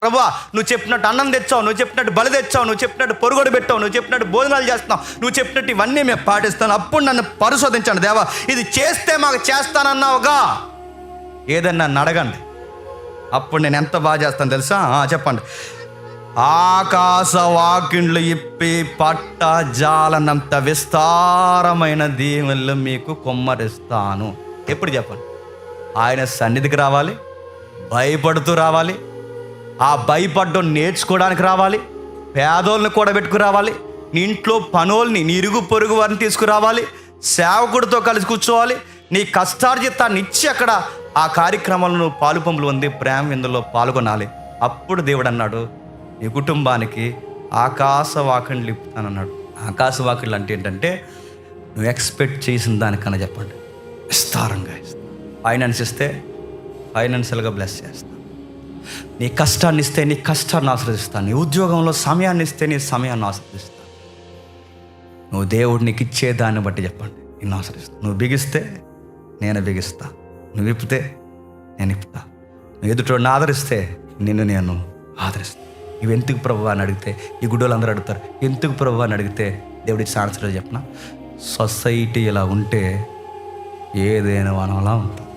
ప్రభువా, నువ్వు చెప్పినట్టు అన్నం తెచ్చావు, నువ్వు చెప్పినట్టు బలి తెచ్చావు, నువ్వు చెప్పినట్టు పొరుగొడు పెట్టావు, నువ్వు చెప్పినట్టు భోజనాలు చేస్తున్నావు, నువ్వు చెప్పినట్టు ఇవన్నీ మేము పాటిస్తాను. అప్పుడు నన్ను పరిశోధించండి దేవా, ఇది చేస్తే మాకు చేస్తానన్నావుగా, ఏదన్నా నన్ను అడగండి, అప్పుడు నేను ఎంత బాగా చేస్తాను తెలుసా? చెప్పండి. ఆకాశ వాకిండ్లు ఇప్పి పట్ట జాలనంత విస్తారమైన దీవెనలు మీకు కుమ్మరిస్తాను. ఎప్పుడు చెప్పండి? ఆయన సన్నిధికి రావాలి, భయపడుతూ రావాలి, ఆ భయపడడం నేర్చుకోవడానికి రావాలి, పేదోళ్ళని కూడా పెట్టుకురావాలి, నీ ఇంట్లో పనుల్ని, నీ ఇరుగు పొరుగు వారిని తీసుకురావాలి, సేవకుడితో కలిసి కూర్చోవాలి, నీ కష్టార్జితాన్ని ఇచ్చి అక్కడ ఆ కార్యక్రమాలను పాలు పంపులు ఉంది ప్రేమ విందులో పాల్గొనాలి. అప్పుడు దేవుడు అన్నాడు, నీ కుటుంబానికి ఆకాశ వాకిండ్లు ఇప్పుతానన్నాడు. ఆకాశ వాకిండ్లు అంటే ఏంటంటే, నువ్వు ఎక్స్పెక్ట్ చేసిన దానికన్నా చెప్పండి విస్తారంగా ఇస్తాను. ఫైనాన్స్ ఇస్తే ఫైనాన్షియల్గా బ్లెస్ చేస్తాను, నీ కష్టాన్ని ఇస్తే నీ కష్టాన్ని ఆశీర్వదిస్తాను, నీ ఉద్యోగంలో సమయాన్ని ఇస్తే నీ సమయాన్ని ఆశీర్వదిస్తాను. నువ్వు దేవుడు నీకు ఇచ్చే దాన్ని బట్టి చెప్పండి నిన్ను ఆశీర్వదిస్తాను. నువ్వు బిగిస్తే నేను బిగిస్తా, నువ్వు ఇప్పితే నేను ఇప్పుతా, నువ్వు ఎదుటోడిని ఆదరిస్తే నిన్ను నేను ఆదరిస్తాను. ఇవి ఎందుకు ప్రభువా అని అడిగితే, ఈ గుడ్డోళ్ళు అందరూ అడుగుతారు, ఎందుకు ప్రభువా అని అడిగితే దేవుడికి ఆన్సర్ చెప్పిన, సొసైటీ ఇలా ఉంటే ఏదైనా వనంలా ఉంటుంది.